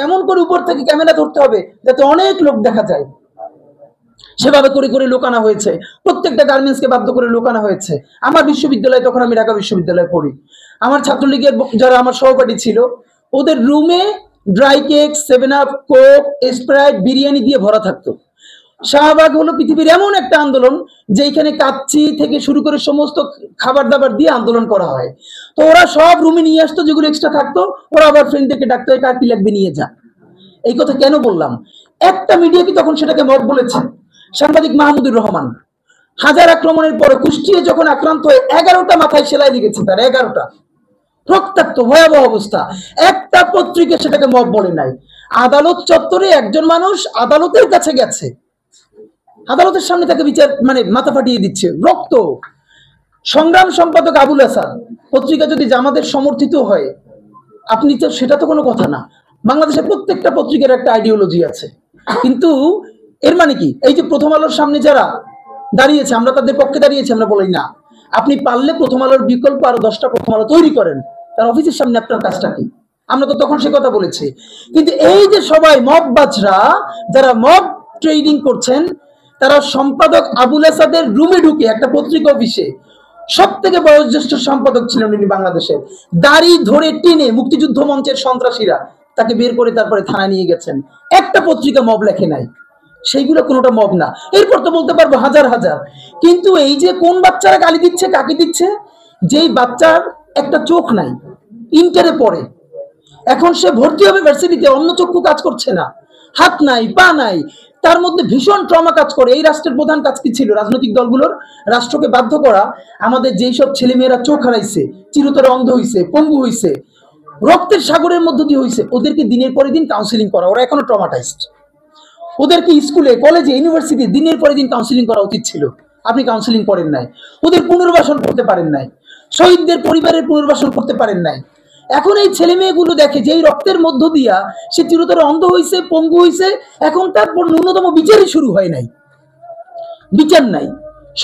এমন করে উপর থেকে ক্যামেরা ধরতে হবে যাতে অনেক লোক দেখা যায়, সেভাবে করে করে লোকানো হয়েছে। প্রত্যেকটা গার্মেন্টসকে বাধ্য করে লোকানো হয়েছে। আমার বিশ্ববিদ্যালয়ে, তখন আমি ঢাকা বিশ্ববিদ্যালয়ে পড়ি, আমার ছাত্রলীগের যারা আমার সহপাঠী ছিল, ওদের রুমে dry cake, 7 up, Coke, Sprite, biryani দিয়ে ভরা থাকতো। শাহবাগ হলো পৃথিবীর এমন একটা আন্দোলন যেখানে কাচ্চি থেকে শুরু করে সমস্ত খাবার দাবার দিয়ে আন্দোলন করা হয়। তো ওরা সব রুমে নিয়ে আসতো, যেগুলো এক্সট্রা থাকতো ওরা আবার ফ্রেন্ডদেরকে ডাকতো, কার কি লাগবে নিয়ে যা। এই কথা কেন বললাম? একটা মিডিয়া কি তখন সেটাকে মত বলেছে? সাংবাদিক মাহমুদুর রহমান হাজার আক্রমণের পরে কুষ্টিয়ে যখন আক্রান্ত হয়ে 11টা মাথায় সেলাই লেগেছে, তার 11টা রক্তাক্ত ভয়াবহ অবস্থা, একটা পত্রিকা সেটাকে মব বলে নাই। আদালত চত্বরে একজন মানুষ আদালতের কাছে গেছে, আদালতের সামনে তাকে বিচার মানে মাথা ফাটিয়ে দিচ্ছে, রক্ত। সংগ্রাম সম্পাদক আবুল হাসান, পত্রিকা যদি জামাতের সমর্থিত হয় আপনি তো, সেটা তো কোনো কথা না। বাংলাদেশের প্রত্যেকটা পত্রিকার একটা আইডিওলজি আছে, কিন্তু এর মানে কি এই যে প্রথম আলোর সামনে যারা দাঁড়িয়েছে আমরা তাদের পক্ষে দাঁড়িয়েছি? আমরা বলি না। আপনি পারলে প্রথম আলোর বিকল্প আরো 10টা প্রথম আলো তৈরি করেন, তার অফিসের সামনে আপনার কাজটা কি? আমরা তো তখন সে কথা বলেছি। কিন্তু এই যে সবাই মব বাজরা যারা মব ট্রেডিং করছেন, তারা সম্পাদক আবুল আসাদের রুমে ঢুকে একটা পত্রিকা অফিসে, সব থেকে বয়োজ্যেষ্ঠ সম্পাদক ছিলেন উনি বাংলাদেশের, দাড়ি ধরে টেনে মুক্তিযুদ্ধ মঞ্চের সন্ত্রাসীরা তাকে বের করে তারপরে থানায় নিয়ে গেছেন। একটা পত্রিকা মব লেখে নাই, সেইগুলো কোনোটা মব না। এরপর তো বলতে পারবো হাজার হাজার। কিন্তু এই যে কোন বাচ্চারা গালি দিচ্ছে, কাকে দিচ্ছে? যেই বাচ্চার একটা চোখ নাই, ইন্টারে পড়ে, এখন সে ভর্তি হবে ভার্সিটিতে, অন্য চক্ষু কাজ করছে না, হাত নাই, পা নাই, তার মধ্যে ভীষণ ট্রমা কাজ করে। এই রাষ্ট্রের প্রধান কাজ কি ছিল? রাজনৈতিক দলগুলোর রাষ্ট্রকে বাধ্য করা, আমাদের যেই সব ছেলেমেয়েরা চোখ হারাইছে, চিরতরে অন্ধ হইছে, পঙ্গু হইছে, রক্তের সাগরের মধ্য দিয়ে হইছে, ওদেরকে দিনের পরে দিন কাউন্সিলিং করা। ওরা এখনো ট্রমাটাইজড। ওদেরকে স্কুলে, কলেজে, ইউনিভার্সিটি দিনের পরে দিন কাউন্সিলিং করা উচিত ছিল। আপনি কাউন্সিলিং করেন নাই, ওদের পুনর্বাসন করতে পারেন নাই, শহীদদের পরিবারের পুনর্বাসন করতে পারেন নাই। এখন এই ছেলে মেয়েগুলো দেখে যে এই রক্তের মধ্য দিয়া সে চিরতরে অন্ধ হইছে, পঙ্গু হইছে, এখন তার ন্যূনতম বিচারই শুরু হয় নাই। বিচার নাই,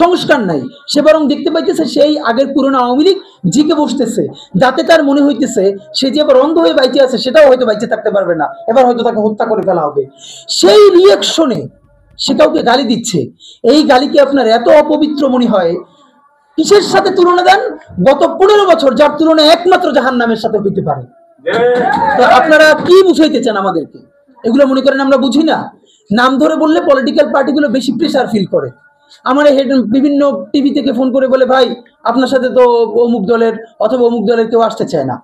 সংস্কার নাই, সে বরং দেখতে পাইতেছে সেই আগের পুরনো আওয়ামী লীগ জিকে বসতেছে, যাতে তার মনে হইতেছে সে যে এবার অন্ধ হয়ে বাইচে আছে সেটাও হয়তো বাইচে থাকতে পারবে না, এবার হয়তো তাকে হত্যা করে ফেলা হবে। সেই রিয়াকশনে সে কাউকে গালি দিচ্ছে। এই গালিকে আপনার এত অপবিত্র মনে হয়, কিসের সাথে তুলনা দেন? গত 15 বছর যার তুলনা একমাত্র জাহান্নামের সাথে হইতে পারে। তো আপনারা কি বুঝাইতে চান আমাদেরকে? এগুলো মনে করেন আমরা বুঝি না? নাম ধরে বললে পলিটিক্যাল পার্টিগুলো বেশি প্রেসার ফিল করে। আমার বিভিন্ন টিভি থেকে ফোন করে বলে, ভাই আপনার সাথে তো অমুক দলের অথবা অমুক দলের কেউ আসতে চায় না।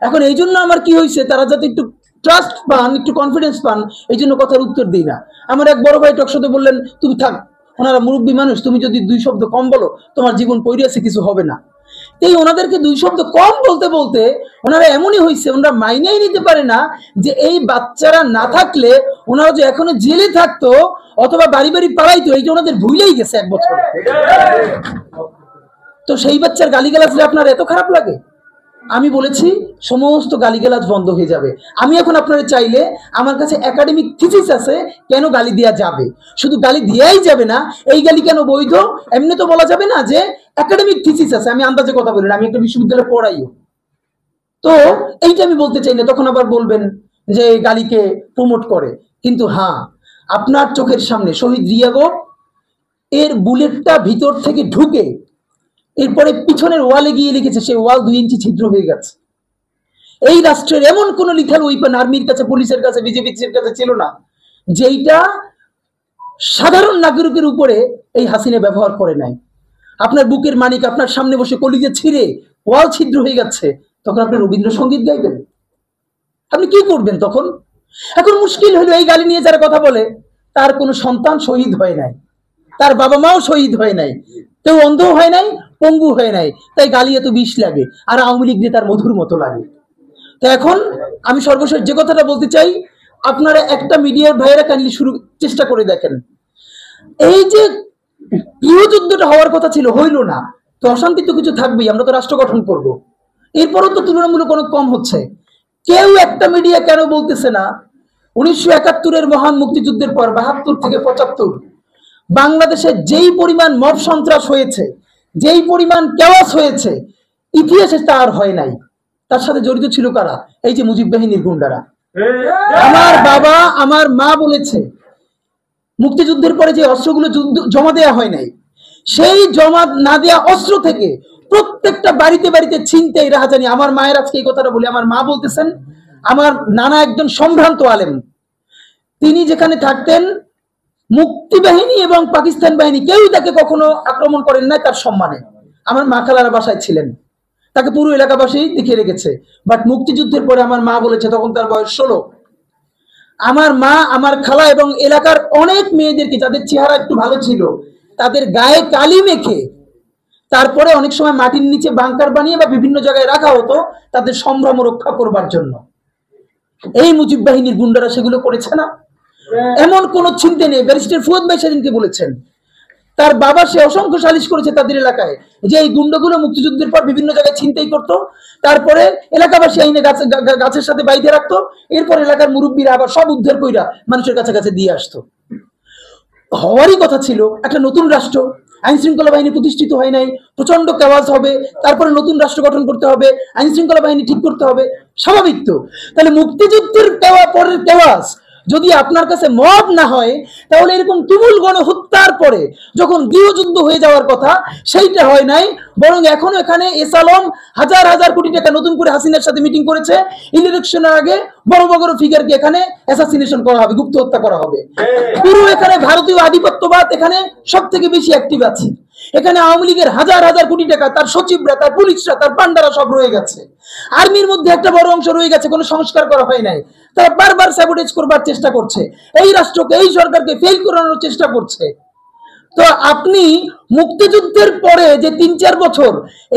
এখন এই জন্য আমার কি হয়েছে, তারা যাতে একটু ট্রাস্ট পান, একটু কনফিডেন্স পান, এই জন্য কথার উত্তর দিই না। আমার এক বড় ভাই টকশোতে বললেন, তুমি থাক, ওনারা মুরব্বী মানুষ, তুমি যদি 2 শব্দ কম বলো তোমার জীবন পড়িয়াছে, কিছু হবে না। এই ওনাদেরকে 2 শব্দ কম বলতে বলতে ওনারা এমনই হয়েছে, ওনারা মাইনেই নিতে পারে না যে এই বাচ্চারা না থাকলে ওনারা যে এখনো জেলে থাকতো অথবা বাড়ি বাড়ি পালাইতো, এই যে ওনাদের ভুলেই গেছে 1 বছর। তো সেই বাচ্চার গালিগালাজে আপনার এত খারাপ লাগে? আমি বলেছি সমস্ত গালিগালাজ বন্ধ হয়ে যাবে। আমি এখন আপনারা চাইলে, আমার কাছে একাডেমিক থিসিস আছে কেন গালি দেওয়া যাবে। শুধু গালি দেওয়াই যাবে না, এই গালি কেন বৈধ এমনি তো বলা যাবে না, যে একাডেমিক থিসিস আছে। আমি আন্দাজে কথা বলি না, আমি একটা বিশ্ববিদ্যালয়ে পড়াইও। তো এইটা আমি বলতে চাই না, তখন আবার বলবেন যে গালিকে প্রমোট করে। কিন্তু হ্যাঁ, আপনার চোখের সামনে শহীদ রিয়াগো এর বুলেটটা ভিতর থেকে ঢুকে এরপরে পিছনের ওয়ালে গিয়ে লিখেছে, সেই ওয়াল 2 ইঞ্চি ছিদ্র হয়ে গেছে। এই রাষ্ট্রের এমন কোন লিথাল ওয়েপন আর্মির কাছে, পুলিশের কাছে, বিজেপির কাছে ছিল না যেইটা সাধারণ নাগরিকের উপরে এই হাসিনা ব্যবহার করে নাই। আপনার বুকের মানিক আপনার সামনে বসে কলিজা ছিঁড়ে ওয়াল ছিদ্র হয়ে যাচ্ছে, তখন আপনি রবীন্দ্রসঙ্গীত গাইবেন? আপনি কি করবেন তখন? এখন মুশকিল হলো, এই গালি নিয়ে যারা কথা বলে তার কোনো সন্তান শহীদ হয় নাই, তার বাবা মাও শহীদ হয় নাই, কেউ অন্ধ হয় নাই, পঙ্গু হয় নাই, তাই গালি এত বিষ লাগে, আর আওয়ামী লীগ নেতার মধুর মতো লাগে। তো এখন আমি সর্বশেষ যে কথাটা বলতে চাই, আপনারা একটা মিডিয়ার ভাইয়েরা কাইন্ডলি চেষ্টা করে দেখেন। এই যে গৃহযুদ্ধটা হওয়ার কথা ছিল, হইল না, তো অশান্তি তো কিছু থাকবেই, আমরা তো রাষ্ট্র গঠন করব। এরপরও তো তুলনামূলক অনেক কম হচ্ছে। কেউ একটা মিডিয়া কেন বলতেছে না 1971-এর মহান মুক্তিযুদ্ধের পর 72 থেকে 75 বাংলাদেশে যেই পরিমাণ মব সন্ত্রাস হয়েছে, যেই পরিমাণ কেওয়াস হয়েছে, ইতিহাসে তা আর হয় নাই। তার সাথে জড়িত ছিল কারা? এই যে মুজিব বাহিনীর গুন্ডারা। আমার বাবা আমার মা বলেছে মুক্তিযুদ্ধের পরে যে অস্ত্রগুলো জমা দেওয়া হয় নাই, সেই জমা না দেওয়া অস্ত্র থেকে প্রত্যেকটা বাড়িতে বাড়িতে ছিনতাই রাহাজানি। আমার মায়ের আজকে এই কথাটা বলি, আমার মা বলতেছেন আমার নানা একজন সম্ভ্রান্ত আলেম, তিনি যেখানে থাকতেন মুক্তি বাহিনী এবং পাকিস্তান বাহিনী কেউই তাকে কখনো আক্রমণ করেন না তার সম্মানে। আমার মা খালার বাসায় ছিলেন, তাকে পুরো এলাকাবাসী দেখিয়ে রেখেছে। বাট মুক্তিযুদ্ধের পরে আমার মা বলেছে, তখন তার বয়স 16, আমার মা আমার খালা এবং এলাকার অনেক মেয়েদেরকে যাদের চেহারা একটু ভালো ছিল তাদের গায়ে কালি মেখে তারপরে অনেক সময় মাটির নিচে বাংকার বানিয়ে বা বিভিন্ন জায়গায় রাখা হতো তাদের সম্ভ্রম রক্ষা করবার জন্য। এই মুজিব বাহিনীর গুন্ডারা সেগুলো করেছে না? এমন কোন চিন্তা নেই। ব্যারিস্টার ফুয়াদ ভাই সেদিনকে বলেছেন তার বাবা সে অসংখ্য সালিশ করেছে তাদের এলাকায় যে এই গুন্ডাগুলো মুক্তিযুদ্ধের পর বিভিন্ন জায়গায় ছিনতাই করতো, তারপরে এলাকাবাসী আইনে গাছের সাথে বাইধে রাখতো, এরপর এলাকার মুরব্বীরা আবার সব উদ্ধার কইরা মানুষের কাছে কাছে দিয়ে আসতো। হওয়ারই কথা ছিল একটা নতুন রাষ্ট্র, আইন শৃঙ্খলা বাহিনী প্রতিষ্ঠিত হয় নাই, প্রচন্ড কেওয়াজ হবে, তারপরে নতুন রাষ্ট্র গঠন করতে হবে, আইন শৃঙ্খলা বাহিনী ঠিক করতে হবে, স্বাভাবিক তো। তাহলে মুক্তিযুদ্ধের পরের কেওয়াজ যদি আপনার কাছে মব না হয়, তাহলে এরকম তুমুল গণহত্যার পরে যখন গৃহযুদ্ধ হয়ে যাওয়ার কথা সেইটা হয় নাই, বরং এখনো এখানে এস আলম হাজার হাজার কোটি টাকা নতুন করে হাসিনার সাথে মিটিং করেছে, ইলেকশনের আগে বড় বড় ফিগারকে এখানে অ্যাসাসিনেশন করা হবে, গুপ্ত হত্যা করা হবে। পুরো এখানে ভারতীয় আধিপত্যবাদ এখানে সব থেকে বেশি অ্যাক্টিভ আছে। এখানে আওয়ামী লীগের হাজার হাজার কোটি টাকা তার সচিবরা, তার পুলিশরা, তার পান্ডারা সব রয়ে গেছে। আর্মির মধ্যে একটা বড় অংশ রয়ে গেছে, কোনো সংস্কার করা হয় নাই, তারা বারবার স্যাবোটেজ করবার চেষ্টা করছে, এই রাষ্ট্রকে এই সরকারকে ফেল করানোর চেষ্টা করছে। তো আপনি মুক্তিযুদ্ধের পরে যে ৩-৪ বছর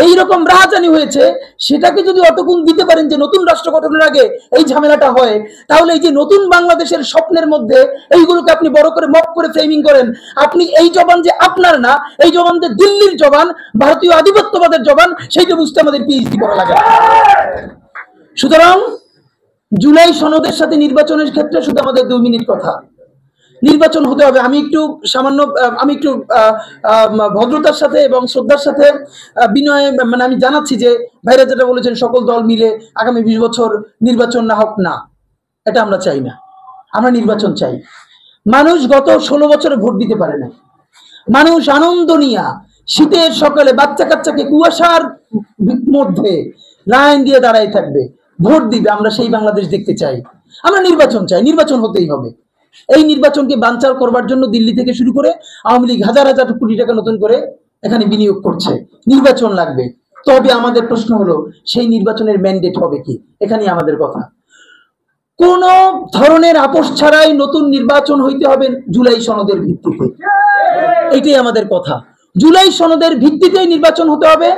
এইরকম রাহাজানি হয়েছে সেটাকে যদি অতগুণ দিতে পারেন যে নতুন রাষ্ট্র গঠনের আগে এই ঝামেলাটা হয়, তাহলে এই যে নতুন বাংলাদেশের স্বপ্নের মধ্যে এইগুলোকে আপনি বড় করে মপ করে ফ্রেমিং করেন, আপনি এই জবান যে আপনার না, এই জবান যে দিল্লির জবান, ভারতীয় আধিপত্যবাদের জবান, সেইটা বুঝতে আমাদের পিএইচডি করা লাগে। সুতরাং জুলাই সনদের সাথে নির্বাচনের ক্ষেত্রে শুধু আমাদের 2 মিনিট কথা, নির্বাচন হতে হবে। আমি একটু ভদ্রতার সাথে এবং শ্রদ্ধার সাথে বিনয়ে আমি জানাচ্ছি যে ভাইরা যেটা বলেছেন সকল দল মিলে আগামী 20 বছর নির্বাচন না হোক, না, এটা আমরা চাই না। আমরা নির্বাচন চাই। মানুষ গত 16 বছরে ভোট দিতে পারে না। মানুষ আনন্দ নিয়া শীতের সকালে বাচ্চা কাচ্চাকে কুয়াশার মধ্যে লাইন দিয়ে দাঁড়াই থাকবে, ভোট দিবে। আমরা সেই বাংলাদেশ দেখতে চাই। আমরা নির্বাচন চাই, নির্বাচন হতেই হবে। এই নির্বাচনকে বানচাল করবার জন্য দিল্লি থেকে শুরু করে আওয়ামী লীগ হাজার হাজার কোটি টাকা নতুন করে এখানে বিনিয়োগ করছে। নির্বাচন লাগবে, তবে আমাদের প্রশ্ন হলো সেই নির্বাচনের ম্যান্ডেট হবে কি? এখানেই আমাদের কথা। কোন ধরনের আপোষ ছাড়াই নতুন নির্বাচন হইতে হবে জুলাই সনদের ভিত্তিতে, এটাই আমাদের কথা। জুলাই সনদের ভিত্তিতেই নির্বাচন হতে হবে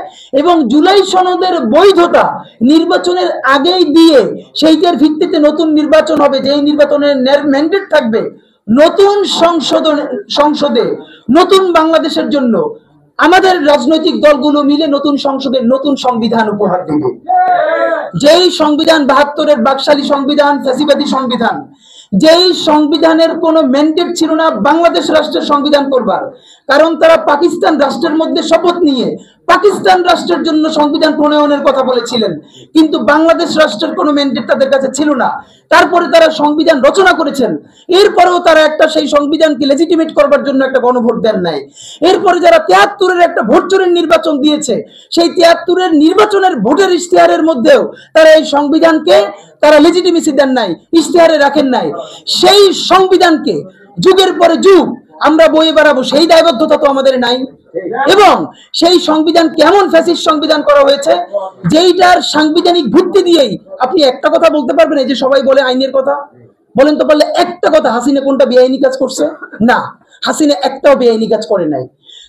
এবং জুলাই সনদের বৈধতা নির্বাচনের আগেই দিয়ে সেইটার ভিত্তিতে নতুন নির্বাচন হবে, যেই নির্বাচনের ম্যান্ডেট থাকবে নতুন সংসদে নতুন বাংলাদেশের জন্য আমাদের রাজনৈতিক দলগুলো মিলে নতুন সংসদে নতুন সংবিধান উপহার দেবে। যেই সংবিধান 72-এর বাকশালী সংবিধান, ফ্যাসিবাদী সংবিধান, যেই সংবিধানের কোনো ম্যান্ডেট ছিল না বাংলাদেশ রাষ্ট্রের সংবিধান করবার, কারণ তারা পাকিস্তান রাষ্ট্রের মধ্যে শপথ নিয়ে পাকিস্তান রাষ্ট্রের জন্য সংবিধান প্রণয়নের কথা বলেছিলেন, কিন্তু বাংলাদেশ রাষ্ট্রের কোনো ম্যান্ডেট তাদের কাছে ছিল না। তারপরে তারা সংবিধান রচনা করেছেন, এরপরেও তারা একটা সেই সংবিধানকে লেজিটিমেট করবার জন্য একটা গণভোট দেন নাই। এরপরে যারা 73-এর একটা ভোট চোরের নির্বাচন দিয়েছে, সেই 73-এর নির্বাচনের ভোটের ইশতেহারের মধ্যেও তারা এই সংবিধানকে তারা লেজিটিমেসি দেন নাই, ইশতেহারে রাখেন নাই। সেই সংবিধানকে যুগের পরে যুগ আমরা বয়ে বেড়াবো, সেই দায়বদ্ধতা তো আমাদের নাই। এবং সেই সংবিধান কেমন ফ্যাসিস্ট সংবিধান করা হয়েছে, যেইটার সাংবিধানিক ভিত্তি দিয়েই আপনি একটা কথা বলতে পারবেন, এই যে সবাই বলে আইনের কথা, বলেন তো পারলে একটা কথা, হাসিনা কোনটা বেআইনি কাজ করছে? না, হাসিনা একটাও বেআইনি কাজ করে নাই।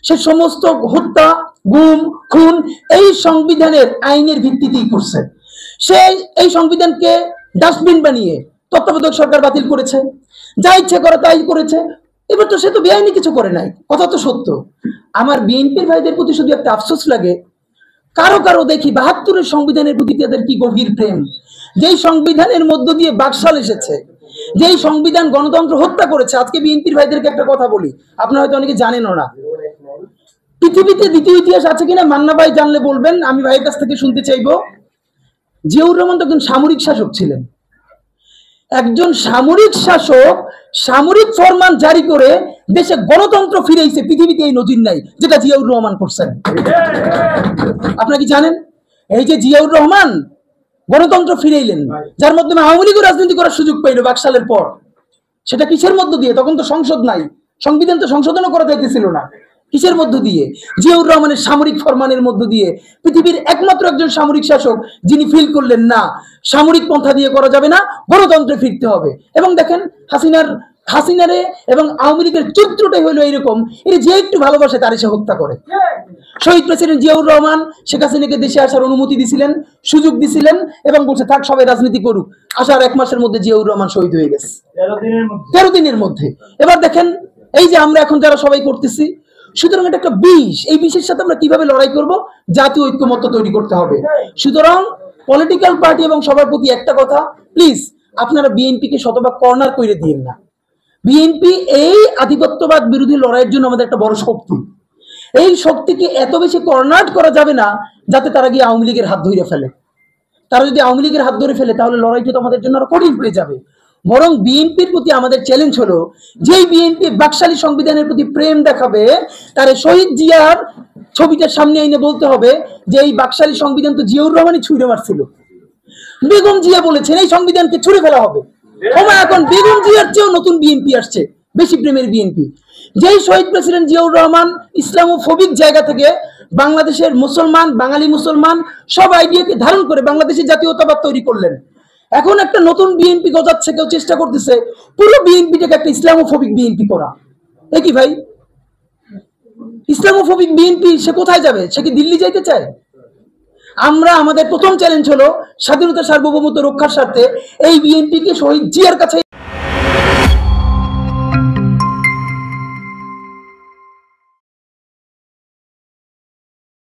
সে সমস্ত হত্যা, গুম, খুন এই সংবিধানের আইনের ভিত্তিতেই করছে। সে এই সংবিধানকে ডাস্টবিন বানিয়ে তত্ত্বাবধায়ক সরকার বাতিল করেছে, যা ইচ্ছে করে তাই করেছে। এবার তো সে তো বেআইনি কিছু করে নাই, কথা তো সত্য। আমার বিএনপির ভাইদের প্রতি শুধু একটা আফসোস লাগে, কারো কারো দেখি 72-এর সংবিধানের প্রতি তাদের কি গভীর প্রেম, যেই সংবিধানের মধ্য দিয়ে বাকশাল এসেছে, যেই সংবিধান গণতন্ত্র হত্যা করেছে। আজকে বিএনপির ভাইদেরকে একটা কথা বলি, আপনারা হয়তো অনেকে জানেনও না, পৃথিবীতে দ্বিতীয় ইতিহাস আছে কিনা মান্না ভাই জানলে বলবেন, আমি ভাইয়ের কাছ থেকে শুনতে চাইবো। জিয়াউর রহমান তো একজন সামরিক শাসক ছিলেন, একজন সামরিক শাসক সামরিক ফরমান জারি করে দেশে গণতন্ত্র ফিরেছে, পৃথিবীতে এই নজির নাই, যেটা জিয়াউর রহমান করছেন। আপনারা কি জানেন এই যে জিয়াউর রহমান গণতন্ত্র ফিরাইলেন, যার মাধ্যমে আওয়ামী লীগ রাজনীতি করার সুযোগ পাইল বাকশালের পর, সেটা কিসের মধ্য দিয়ে? তখন তো সংসদ নাই, সংবিধান তো সংশোধনও করা যাইতেছিল না। কিসের মধ্য দিয়ে? জিয়াউর রহমানের সামরিক ফরমানের মধ্য দিয়ে। পৃথিবীর একমাত্র একজন সামরিক শাসক যিনি ফিল করলেন না সামরিক পন্থা দিয়ে করা যাবে না, গণতন্ত্রে ফিরতে হবে। এবং দেখেন হাসিনারে এবং আওয়ামী লীগের চরিত্রটাই হলো এইরকম, এর যে একটু ভালোবাসে তার সে হত্যা করে। শহীদ প্রেসিডেন্ট জিয়াউর রহমান শেখ হাসিনাকে দেশে আসার অনুমতি দিছিলেন, সুযোগ দিছিলেন এবং বলছে থাক সবাই রাজনীতি করুক। আসার 1 মাসের মধ্যে জিয়াউর রহমান শহীদ হয়ে গেছে, 13 দিনের মধ্যে। এবার দেখেন এই যে আমরা এখন যারা সবাই করতেছি, সুতরাং এটা একটা বিষ। এই বিষের সাথে আমরা কিভাবে লড়াই করব? জাতীয় ঐক্যমত্য তৈরি করতে হবে। সুতরাং পলিটিক্যাল পার্টি এবং সবার প্রতি একটা কথা, প্লিজ আপনারা বিএনপিকে শতভাগ কর্নার করে দিয়েন না। বিএনপি এই আধিপত্যবাদ বিরোধী লড়াইয়ের জন্য আমাদের একটা বড় শক্তি। এই শক্তিকে এত বেশি কর্নার করা যাবে না যাতে তারা গিয়ে আওয়ামী লীগের হাত ধরে ফেলে। তারা যদি আওয়ামী লীগের হাত ধরে ফেলে তাহলে লড়াইটা তো আমাদের জন্য আরো কঠিন হয়ে যাবে। বরং বিএনপির প্রতি আমাদের চ্যালেঞ্জ হলো, যেই বিএনপি বাকশালী সংবিধানের প্রতি প্রেম দেখাবে তার শহীদ জিয়ার ছবিটার সামনে এনে বলতে হবে যে এই বাকশালী সংবিধান তো জিয়াউর রহমানই ছুঁড়ে মারছিল। বেগম জিয়া বলেছেন এই সংবিধানকে ছুঁড়ে ফেলা হবে। এখন বেগম জিয়ার চেয়েও নতুন বিএনপি আসছে, বেশি প্রেমের বিএনপি। যেই শহীদ প্রেসিডেন্ট জিয়াউর রহমান ইসলামোফোবিক জায়গা থেকে বাংলাদেশের মুসলমান, বাঙালি মুসলমান সব আইডিয়াকে ধারণ করে বাংলাদেশের জাতীয়তাবাদ তৈরি করলেন। এখন একটা নতুন বিএনপি গজাচ্ছে, কেউ চেষ্টা করতেছে পুরো বিএনপিটাকে একটা ইসলামোফোবিক বিএনপি করা। এ কি ভাই? ইসলামোফোবিক বিএনপি সে কোথায় যাবে? সে কি দিল্লি যাইতে চায়? আমরা আমাদের প্রথম চ্যালেঞ্জ হলো স্বাধীনতা সার্বভৌমত্ব রক্ষার স্বার্থে এই বিএনপিকে শহীদ জিয়ার কাছে